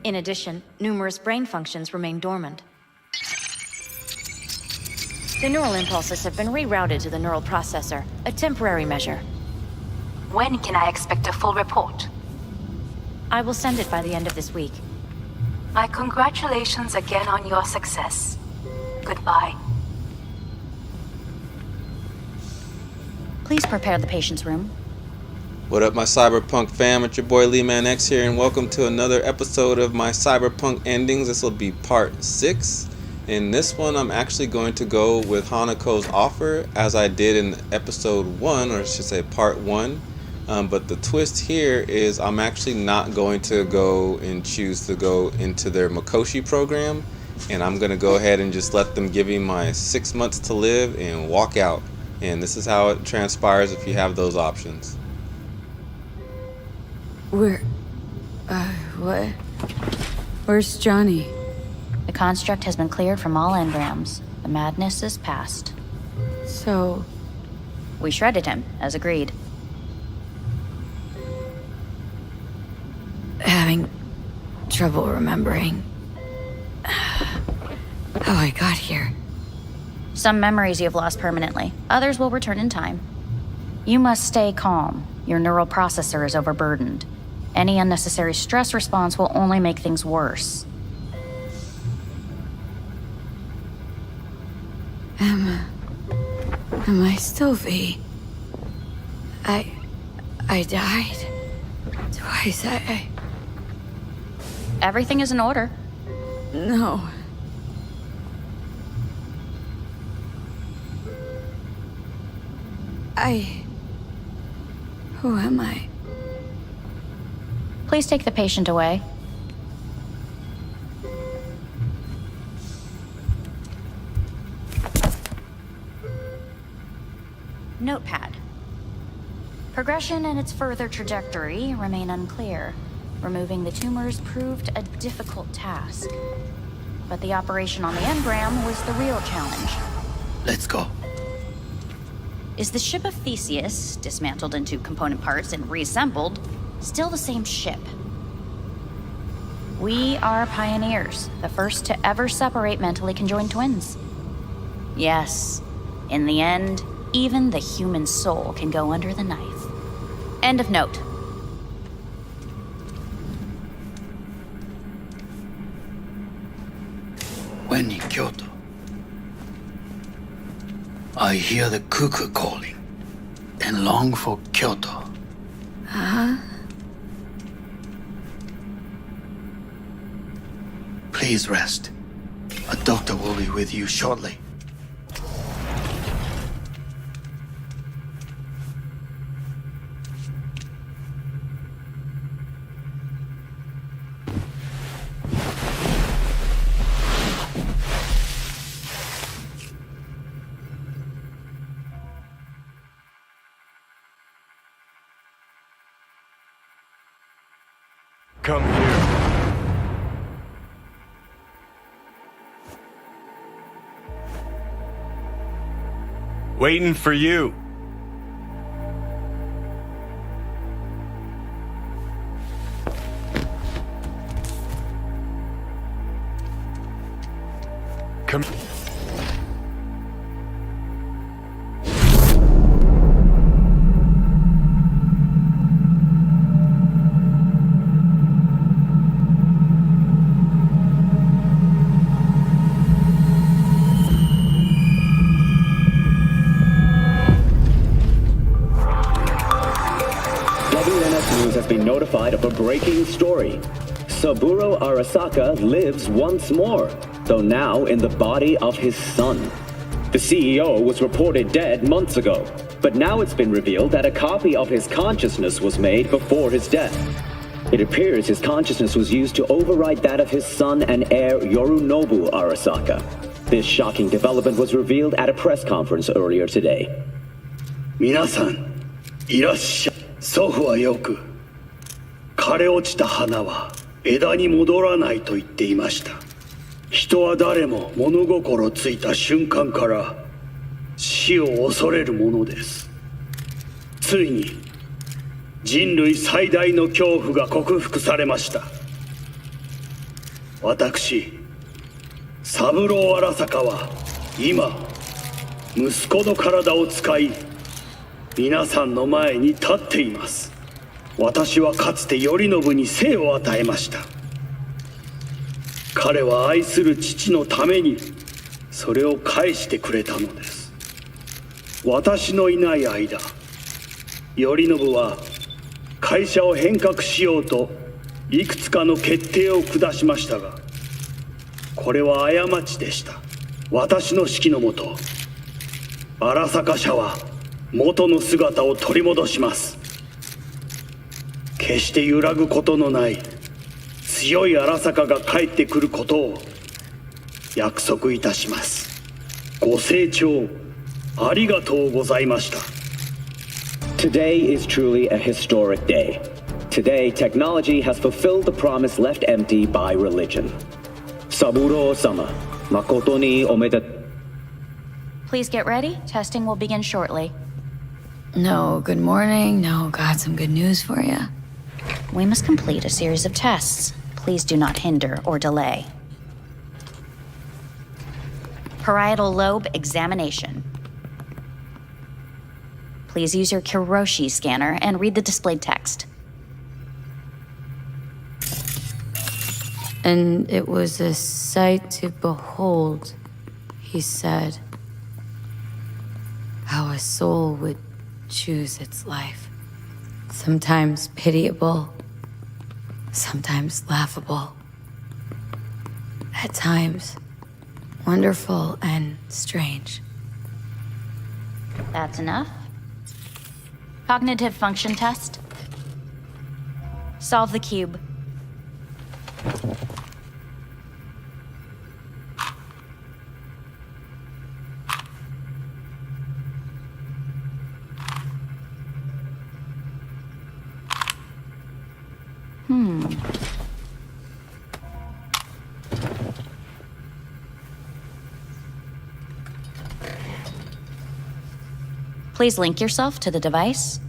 In addition, numerous brain functions remain dormant. The neural impulses have been rerouted to the neural processor, a temporary measure. When can I expect a full report? I will send it by the end of this week. My congratulations again on your success. Goodbye. Please prepare the patient's room. What up, my Cyberpunk fam? It's your boy LEEMAN-X here, and welcome to another episode of my Cyberpunk endings. This will be part 6. In this one, I'm actually going to go with Hanakos' offer, as I did in episode 1, or I should say part 1. But the twist here is I'm actually not going to go and choose to go into their Mikoshi program, and I'm going to go ahead and just let them give me my 6 months to live and walk out. And this is how it transpires if you have those options. What? Where's Johnny? The construct has been cleared from all engrams. The madness is past. So... We shredded him, as agreed. having trouble remembering how I got here. Some memories you have lost permanently. Others will return in time. You must stay calm. Your neural processor is overburdened. Any unnecessary stress response will only make things worse. Am I still V? I died twice. Everything is in order. No. Who am I? Please take the patient away. Notepad. Progression and its further trajectory remain unclear. Removing the tumors proved a difficult task. But the operation on the engram was the real challenge. Let's go. Is the ship of Theseus, dismantled into component parts and reassembled, still the same ship? We are pioneers, the first to ever separate mentally conjoined twins. Yes, in the end, even the human soul can go under the knife. End of note. When in Kyoto, I hear the cuckoo calling and long for Kyoto. Huh? Please rest. A doctor will be with you shortly. Come here. Waiting for you. Come. Has been notified of a breaking story. Saburo Arasaka lives once more, though now in the body of his son. The CEO was reported dead months ago, but now it's been revealed that a copy of his consciousness was made before his death. It appears his consciousness was used to override that of his son and heir Yorunobu Arasaka. This shocking development was revealed at a press conference earlier today. 皆さん、いらっしゃい。祖父はよく、枯れ落ちた花は枝に戻らないと言っていました。人は誰も物心ついた瞬間から死を恐れるものです。ついに人類最大の恐怖が克服されました。私三郎荒坂は今息子の体を使い皆さんの前に立っています。私はかつて頼信に生を与えました。彼は愛する父のためにそれを返してくれたのです。私のいない間、頼信は会社を変革しようといくつかの決定を下しましたが、これは過ちでした。私の指揮のもと、荒坂社は元の姿を取り戻します。決して揺らぐことのない強い荒坂が帰ってくることを約束いたします。ご清聴ありがとうございました。 Today is truly a historic day. Today, technology has fulfilled the promise left empty by religion. Saburo-sama, makoto ni omedetou. Please get ready. Testing will begin shortly. No, good morning. No, got some good news for you. We must complete a series of tests. Please do not hinder or delay. Parietal lobe examination. Please use your Kiroshi scanner and read the displayed text. And it was a sight to behold, he said, how a soul would choose its life. Sometimes pitiable, sometimes laughable. At times, wonderful and strange. That's enough. Cognitive function test. Solve the cube. Please link yourself to the device.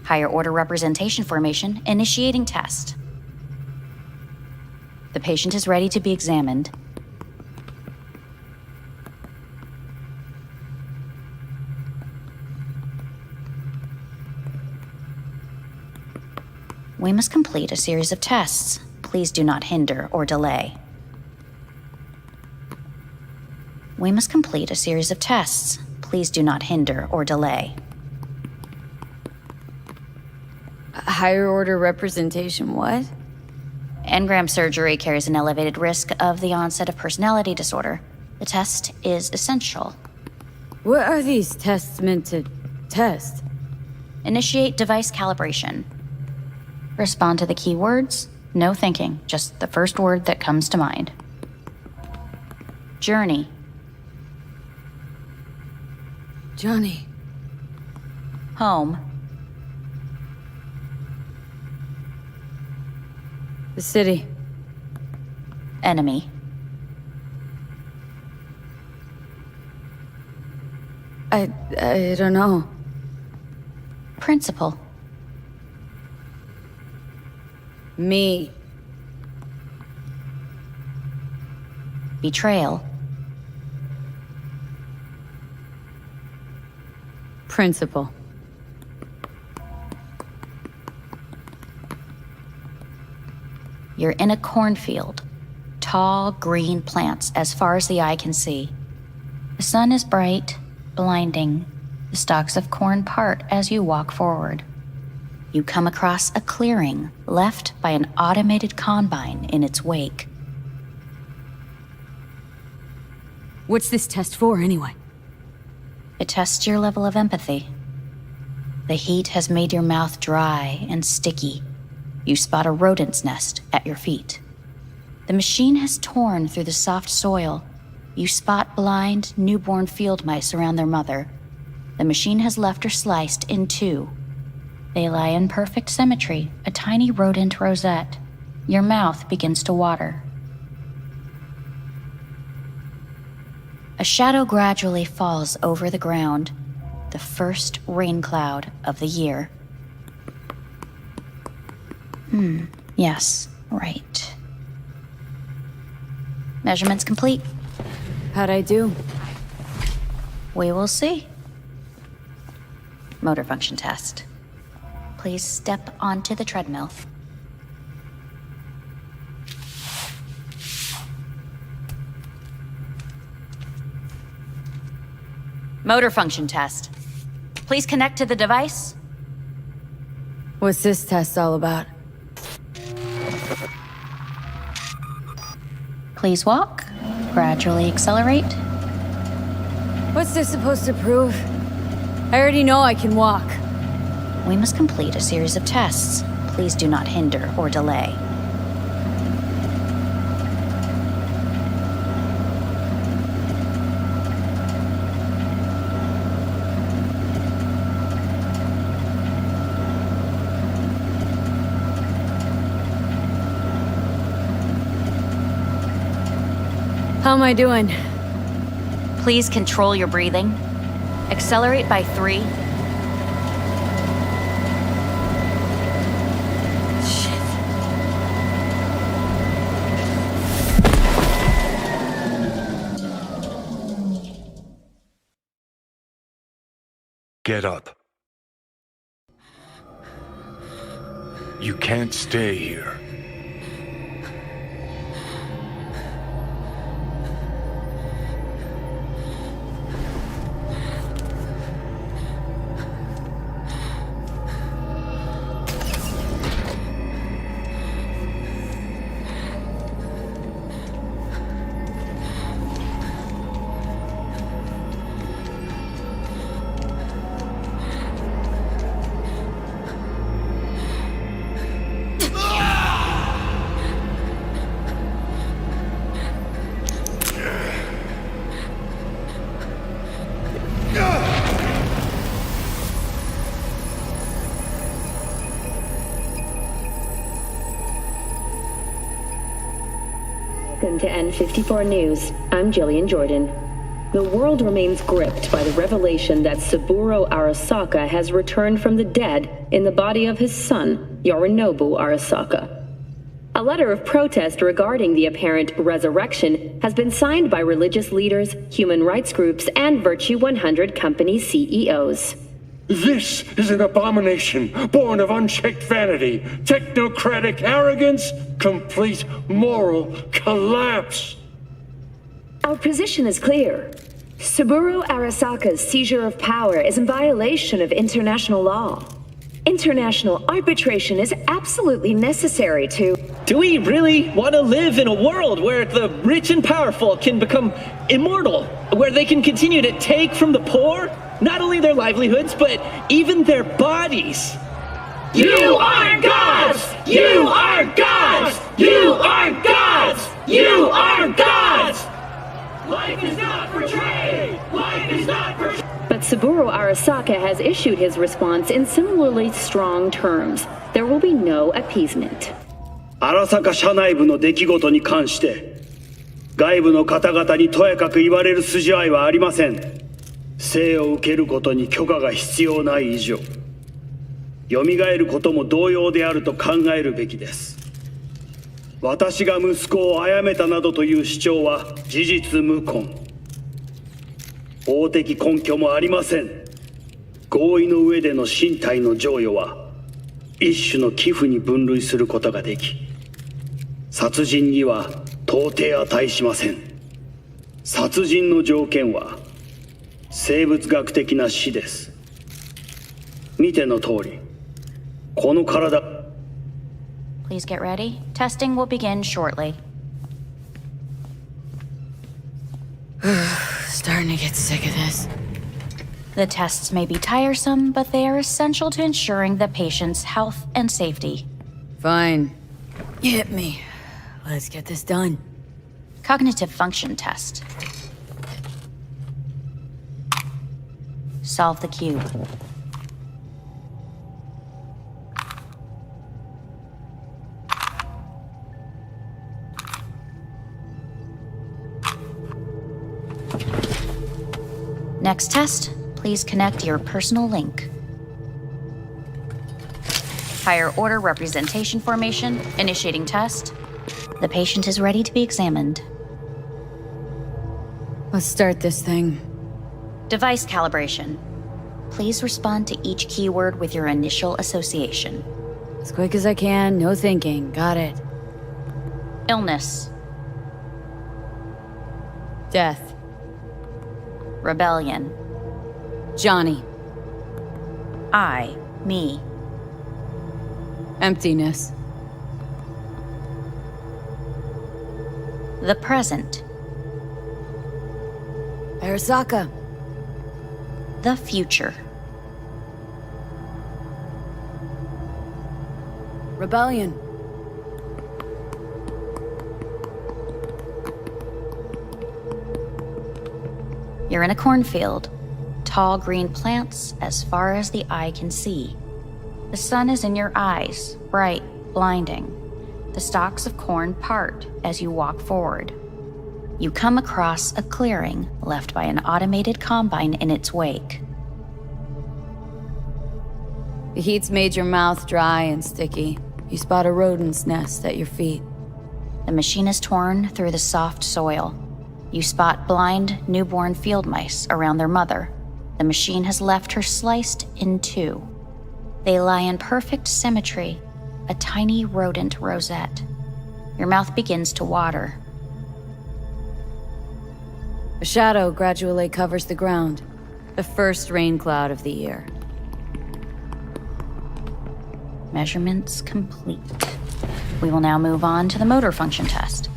Higher order representation formation, initiating test. The patient is ready to be examined. We must complete a series of tests. Please do not hinder or delay. We must complete a series of tests. Please do not hinder or delay. Higher order representation, what? Engram surgery carries an elevated risk of the onset of personality disorder. The test is essential. What are these tests meant to test? Initiate device calibration. Respond to the keywords. No thinking, just the first word that comes to mind. Journey. Johnny. Home. The city. Enemy. I don't know. Principal. Me. Betrayal. Principal. You're in a cornfield. Tall, green plants as far as the eye can see. The sun is bright, blinding. The stalks of corn part as you walk forward. You come across a clearing left by an automated combine in its wake. What's this test for, anyway? It tests your level of empathy. The heat has made your mouth dry and sticky. You spot a rodent's nest at your feet. The machine has torn through the soft soil. You spot blind, newborn field mice around their mother. The machine has left her sliced in two. They lie in perfect symmetry, a tiny rodent rosette. Your mouth begins to water. A shadow gradually falls over the ground. the first rain cloud of the year. Yes, right. Measurements complete. How'd I do? We will see. Motor function test. Please step onto the treadmill. Motor function test. Please connect to the device. What's this test all about? Please walk. Gradually accelerate. What's this supposed to prove? I already know I can walk. We must complete a series of tests. Please do not hinder or delay. How am I doing? Please control your breathing. Accelerate by 3. Shit. Get up. You can't stay here. Welcome to N54 News. I'm Jillian Jordan. The world remains gripped by the revelation that Saburo Arasaka has returned from the dead in the body of his son, Yorinobu Arasaka. A letter of protest regarding the apparent resurrection has been signed by religious leaders, human rights groups, and Virtue 100 company CEOs. This is an abomination born of unchecked vanity, technocratic arrogance, complete moral collapse. Our position is clear. Saburo Arasaka's seizure of power is in violation of international law. International arbitration is absolutely necessary to... Do we really want to live in a world where the rich and powerful can become immortal? Where they can continue to take from the poor? Not only their livelihoods, but even their bodies. You are gods! You are gods! You are gods! You are gods! Life is not portrayed! Life is not portrayed! But Saburo Arasaka has issued his response in similarly strong terms. There will be no appeasement. 荒坂社内部の出来事に関して外部の方々にとやかく言われる筋合いはありません。生を受けることに許可が必要ない以上、蘇ることも同様であると考えるべきです。私が息子を殺めたなどという主張は事実無根。法的根拠もありません。合意の上での身体の贈与は一種の寄付に分類することができ、殺人には到底値しません。殺人の条件は生物学的な死です。見ての通り、この体。Please get ready. Testing will begin shortly. Starting to get sick of this. The tests may be tiresome, but they are essential to ensuring the patient's health and safety. Fine. Hit me. Let's get this done. Cognitive function test. Solve the cube. Next test. Please connect your personal link. Higher order representation formation, initiating test. The patient is ready to be examined. Let's start this thing. Device calibration. Please respond to each keyword with your initial association. As quick as I can, no thinking. Got it. Illness. Death. Rebellion. Johnny. I, me. Emptiness. The present. Arasaka. The future. Rebellion. You're in a cornfield. Tall green plants as far as the eye can see. The sun is in your eyes, bright, blinding. The stalks of corn part as you walk forward. You come across a clearing left by an automated combine in its wake. The heat's made your mouth dry and sticky. You spot a rodent's nest at your feet. The machine is torn through the soft soil. You spot blind, newborn field mice around their mother. The machine has left her sliced in two. They lie in perfect symmetry, a tiny rodent rosette. Your mouth begins to water. A shadow gradually covers the ground. The first rain cloud of the year. Measurements complete. We will now move on to the motor function test.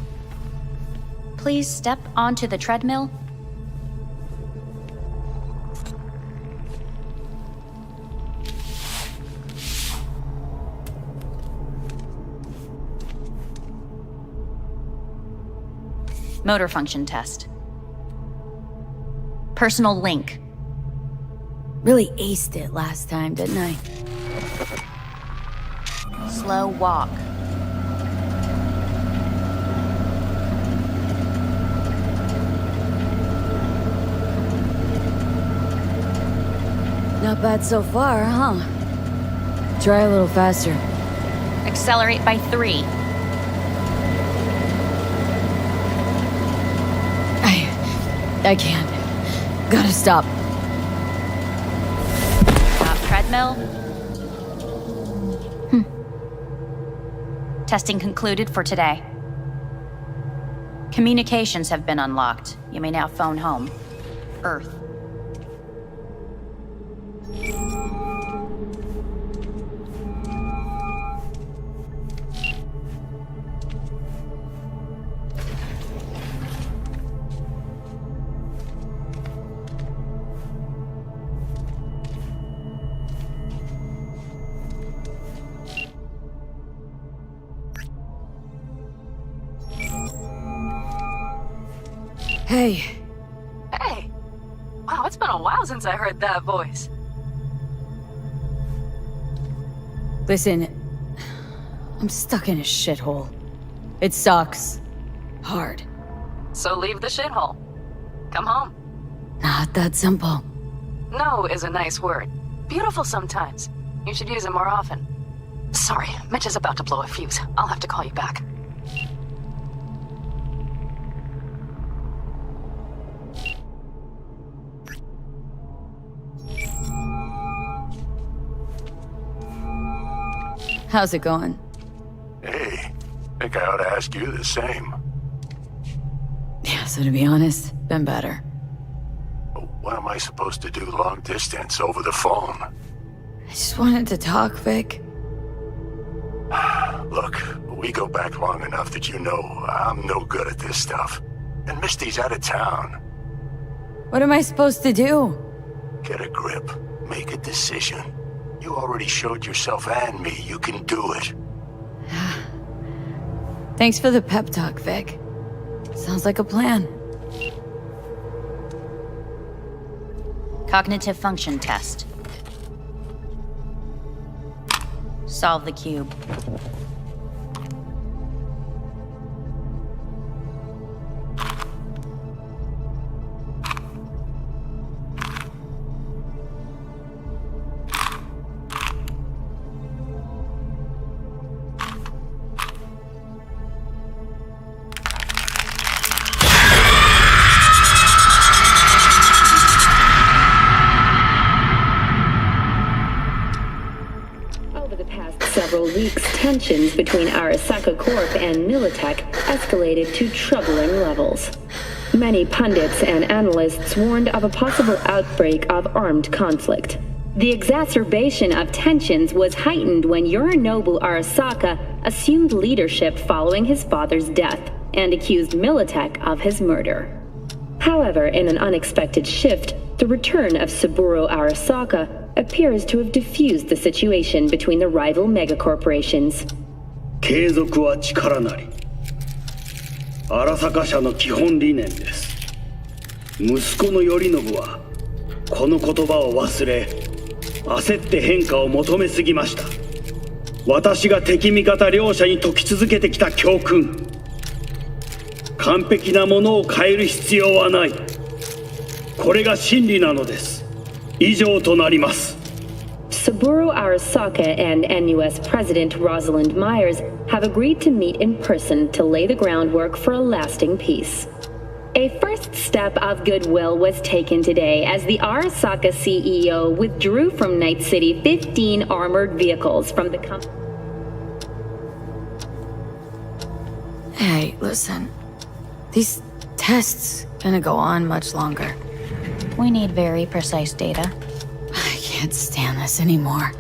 Please step onto the treadmill. Motor function test. Personal link. Really aced it last time, didn't I? Slow walk. Not bad so far, huh? Try a little faster. Accelerate by 3. I can't. Gotta stop. Stop treadmill. Testing concluded for today. Communications have been unlocked. You may now phone home. Earth. Hey. Hey. Wow, it's been a while since I heard that voice. Listen, I'm stuck in a shithole. It sucks. Hard. So leave the shithole. Come home. Not that simple. No is a nice word. Beautiful sometimes. You should use it more often. Sorry, Mitch is about to blow a fuse. I'll have to call you back. How's it going? Hey, think I ought to ask you the same. Yeah, so to be honest, been better. What am I supposed to do long distance over the phone? I just wanted to talk, Vic. Look, we go back long enough that you know I'm no good at this stuff. And Misty's out of town. What am I supposed to do? Get a grip. Make a decision. You already showed yourself and me you can do it. Thanks for the pep talk, Vic. Sounds like a plan. Cognitive function test. Solve the cube. several weeks, tensions between Arasaka Corp and Militech escalated to troubling levels. Many pundits and analysts warned of a possible outbreak of armed conflict. The exacerbation of tensions was heightened when Yorinobu Arasaka assumed leadership following his father's death and accused Militech of his murder. However, in an unexpected shift, the return of Saburo Arasaka appears to have diffused the situation between the rival megacorporations. 継続は力なり。荒坂社の基本理念です。息子の頼信はこの言葉を忘れ、焦って変化を求めすぎました。私が敵味方両者に解き続けてきた教訓。完璧なものを変える必要はない。これが真理なのです。以上となります。Saburo Arasaka and NUS President Rosalind Myers have agreed to meet in person to lay the groundwork for a lasting peace. A first step of goodwill was taken today as the Arasaka CEO withdrew from Night City 15 armored vehicles from the company. Hey, listen. These tests gonna go on much longer. We need very precise data. I can't stand this anymore.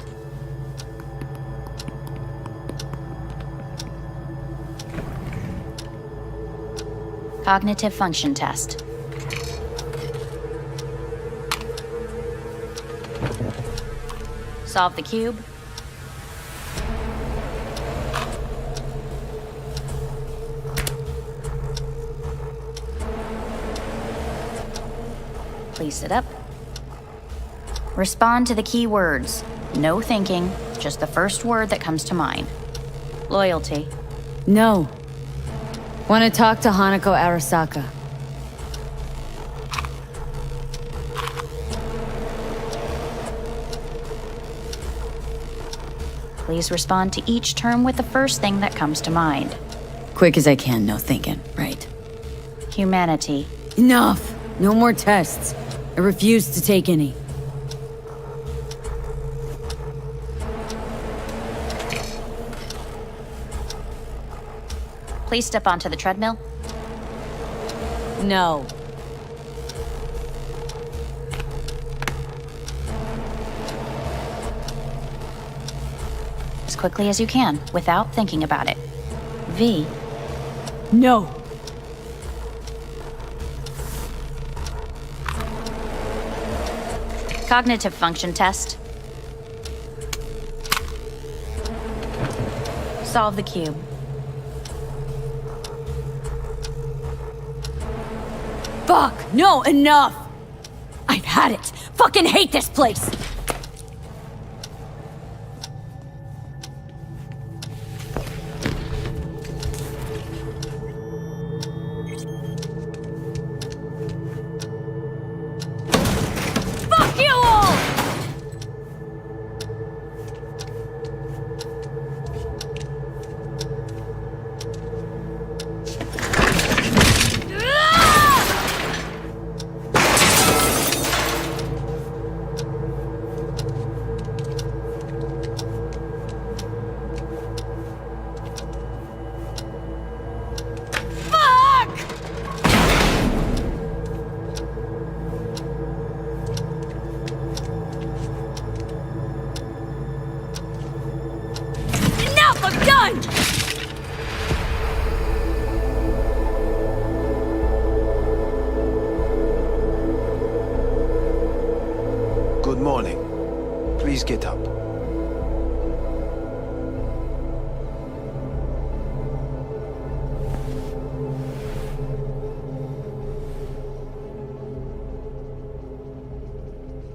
Cognitive function test. Solve the cube. Please sit up. Respond to the key words. No thinking, just the first word that comes to mind. Loyalty. No. Want to talk to Hanako Arasaka. Please respond to each term with the first thing that comes to mind. Quick as I can, no thinking, right? Humanity. Enough! No more tests. I refuse to take any. Please step onto the treadmill. No. As quickly as you can, without thinking about it. V. No. Cognitive function test. Solve the cube. Fuck! No, enough! I've had it! Fucking hate this place! Fuck you all! Good morning. Please get up.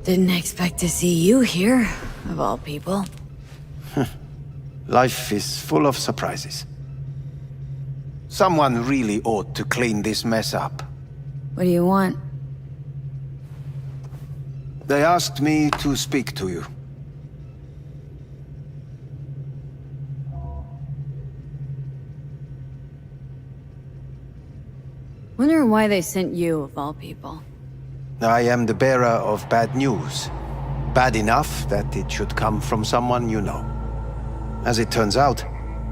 Didn't expect to see you here, of all people. Life is full of surprises. Someone really ought to clean this mess up. What do you want? They asked me to speak to you. Wonder why they sent you, of all people. I am the bearer of bad news. Bad enough that it should come from someone you know. As it turns out,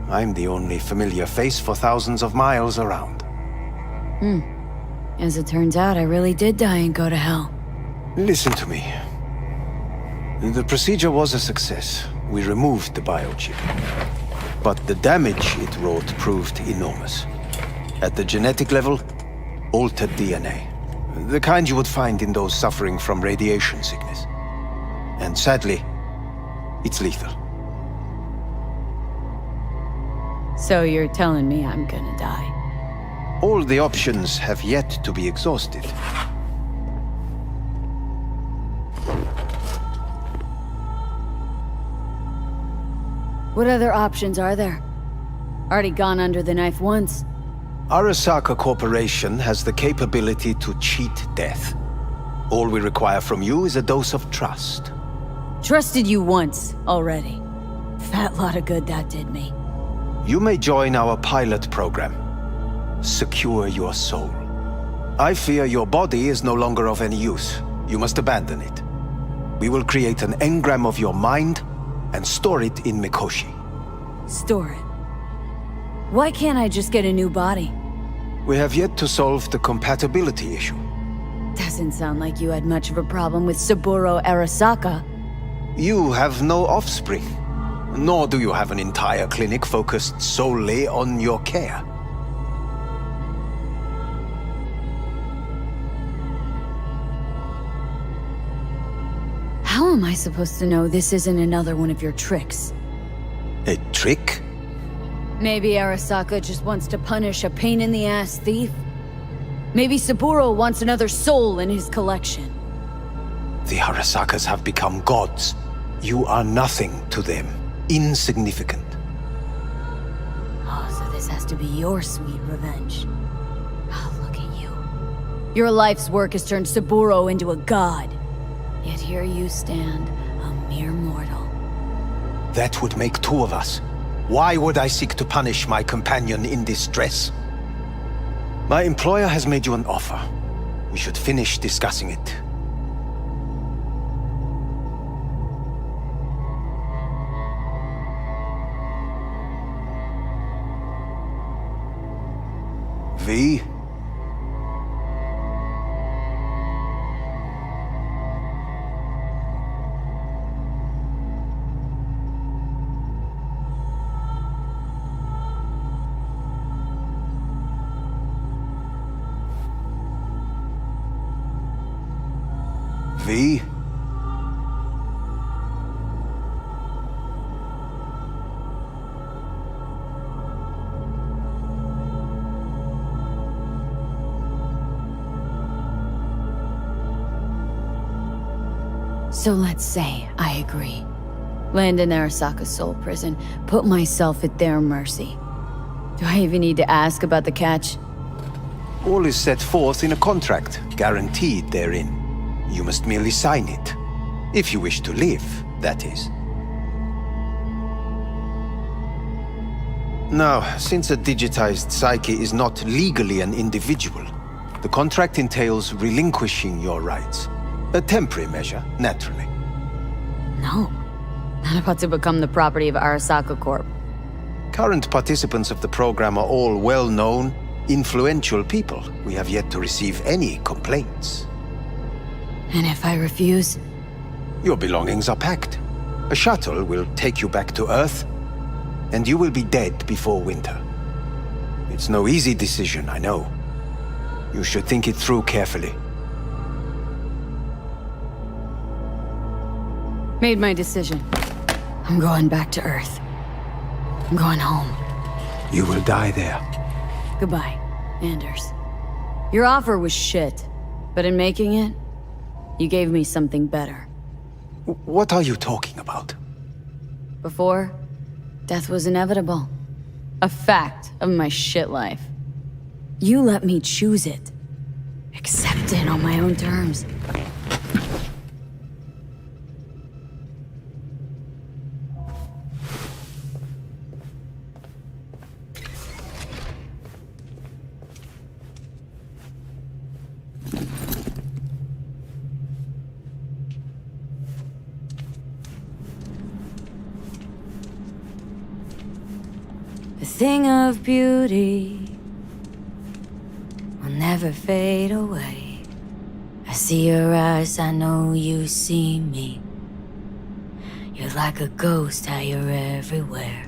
I'm the only familiar face for thousands of miles around. As it turns out, I really did die and go to hell. Listen to me. The procedure was a success. We removed the biochip. But the damage it wrought proved enormous. At the genetic level, altered DNA. The kind you would find in those suffering from radiation sickness. And sadly, it's lethal. So you're telling me I'm gonna die? All the options have yet to be exhausted. What other options are there? Already gone under the knife once. Arasaka Corporation has the capability to cheat death. All we require from you is a dose of trust. Trusted you once, already. Fat lot of good that did me. You may join our pilot program. Secure your soul. I fear your body is no longer of any use. You must abandon it. We will create an engram of your mind and store it in Mikoshi. Store it? Why can't I just get a new body? We have yet to solve the compatibility issue. Doesn't sound like you had much of a problem with Saburo Arasaka. You have no offspring, nor do you have an entire clinic focused solely on your care. How am I supposed to know this isn't another one of your tricks? A trick? Maybe Arasaka just wants to punish a pain-in-the-ass thief? Maybe Saburo wants another soul in his collection. The Arasakas have become gods. You are nothing to them. Insignificant. Oh, so this has to be your sweet revenge. Oh, look at you. Your life's work has turned Saburo into a god. Yet here you stand, a mere mortal. That would make two of us. Why would I seek to punish my companion in distress? My employer has made you an offer. We should finish discussing it. V? V? So let's say I agree. Land in Arasaka's soul prison, put myself at their mercy. Do I even need to ask about the catch? All is set forth in a contract, guaranteed therein. You must merely sign it. If you wish to live, that is. Now, since a digitized psyche is not legally an individual, the contract entails relinquishing your rights. A temporary measure, naturally. No. Not about to become the property of Arasaka Corp. Current participants of the program are all well-known, influential people. We have yet to receive any complaints. And if I refuse? Your belongings are packed. A shuttle will take you back to Earth, and you will be dead before winter. It's no easy decision, I know. You should think it through carefully. Made my decision. I'm going back to Earth. I'm going home. You will die there. Goodbye, Anders. Your offer was shit, but in making it, you gave me something better. What are you talking about? Before, death was inevitable. A fact of my shit life. You let me choose it. Accept it on my own terms. a thing of beauty, will never fade away. I see your eyes, I know you see me. You're like a ghost, how you're everywhere.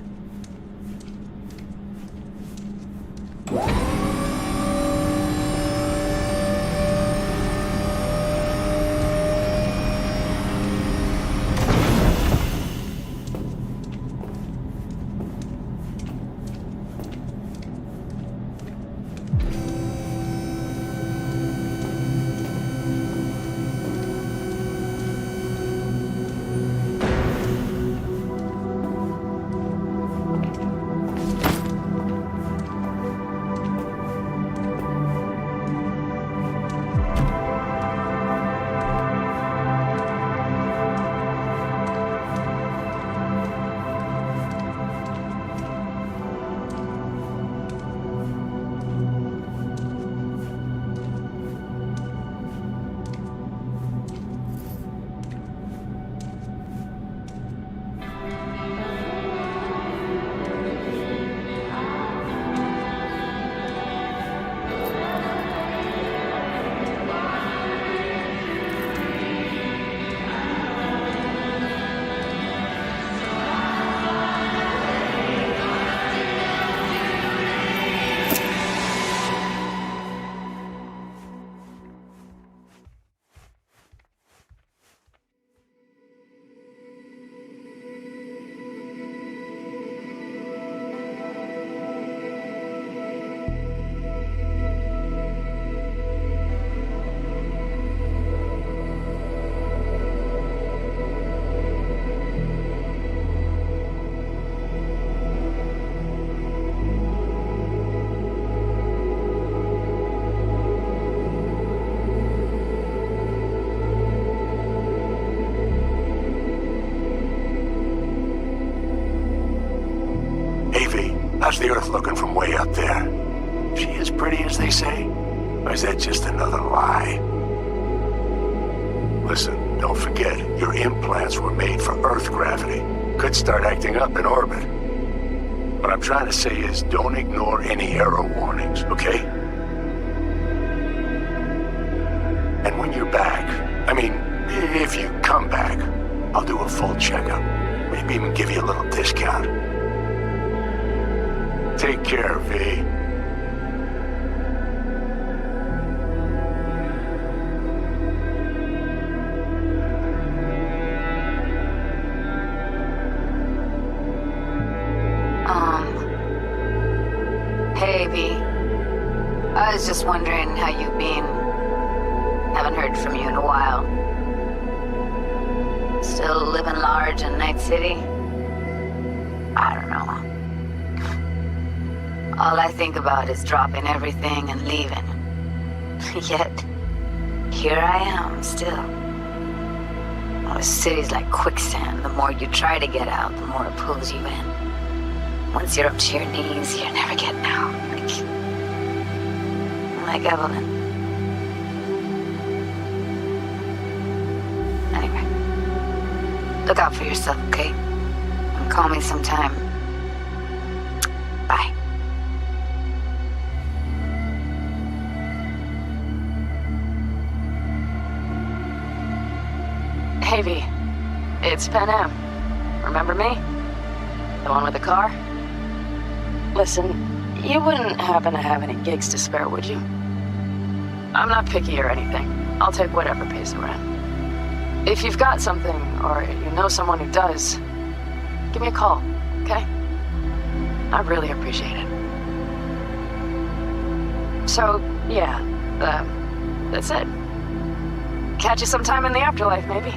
How's the Earth looking from way up there? She as pretty as they say? Or is that just another lie? Listen, don't forget, your implants were made for Earth gravity. Could start acting up in orbit. What I'm trying to say is, don't ignore any error warnings, okay? And when you're back, I mean, if you come back, I'll do a full checkup. Maybe even give you a little discount. Take care, V. Hey, V. I was just wondering how you've been. Haven't heard from you in a while. Still living large in Night City? I don't know. All I think about is dropping everything and leaving. Yet, here I am, still. Oh, the city's like quicksand. The more you try to get out, the more it pulls you in. Once you're up to your knees, you're never getting out. Like Evelyn. Anyway, look out for yourself, okay? And call me sometime. Bye. Hey, V. It's Pan Am. Remember me? The one with the car? Listen, you wouldn't happen to have any gigs to spare, would you? I'm not picky or anything. I'll take whatever pays the rent. If you've got something, or you know someone who does, give me a call, okay? I really appreciate it. So, yeah, that's it. Catch you sometime in the afterlife, maybe.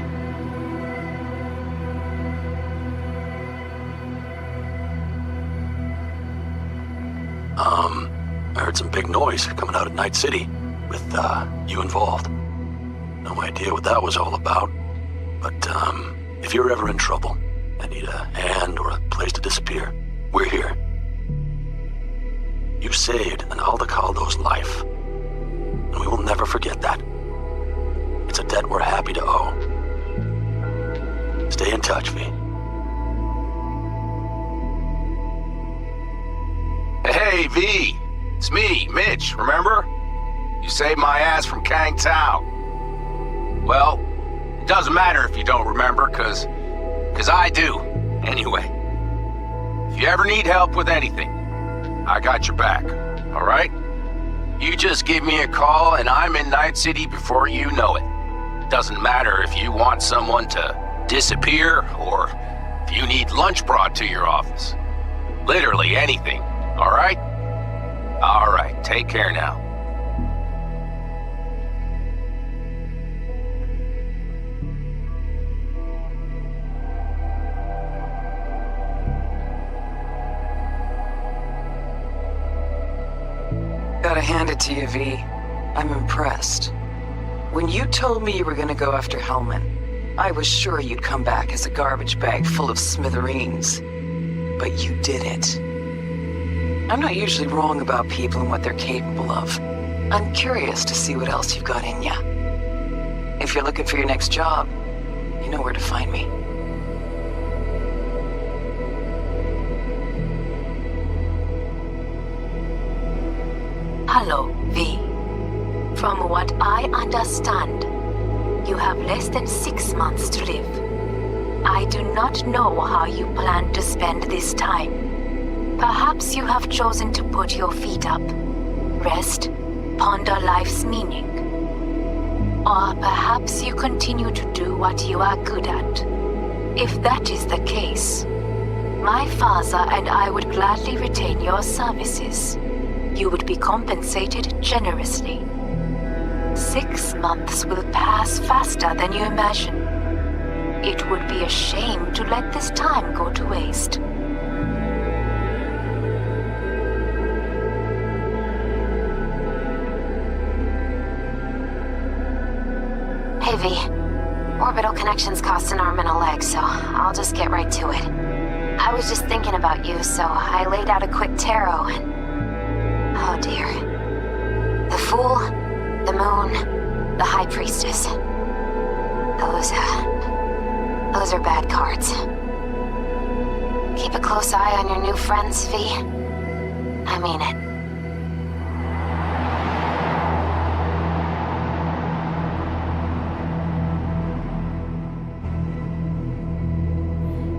I heard some big noise coming out of Night City with, you involved. No idea what that was all about. But, if you're ever in trouble and need a hand or a place to disappear, we're here. You saved an Aldecaldo's life, and we will never forget that. It's a debt we're happy to owe. Stay in touch, V. Hey, V. It's me, Mitch, remember? You saved my ass from Kang Tao. Well, it doesn't matter if you don't remember, cause I do, anyway. If you ever need help with anything, I got your back, alright? You just give me a call and I'm in Night City before you know it. Doesn't matter if you want someone to disappear or if you need lunch brought to your office. Literally anything, alright? Alright, take care now. Gotta hand it to you, V. I'm impressed. When you told me you were gonna go after Hellman, I was sure you'd come back as a garbage bag full of smithereens. But you didn't. I'm not usually wrong about people and what they're capable of. I'm curious to see what else you've got in ya. If you're looking for your next job, you know where to find me. Hello, V. From what I understand, you have less than 6 months to live. I do not know how you plan to spend this time. Perhaps you have chosen to put your feet up, rest, ponder life's meaning. Or perhaps you continue to do what you are good at. If that is the case, my father and I would gladly retain your services. You would be compensated generously. 6 months will pass faster than you imagine. It would be a shame to let this time go to waste. Hey, V. Orbital connections cost an arm and a leg, so I'll just get right to it. I was just thinking about you, so I laid out a quick tarot and... oh dear. The Fool, the Moon, the High Priestess. Those are bad cards. Keep a close eye on your new friends, V. I mean it.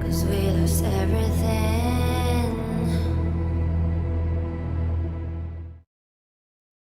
Cause we lost everything.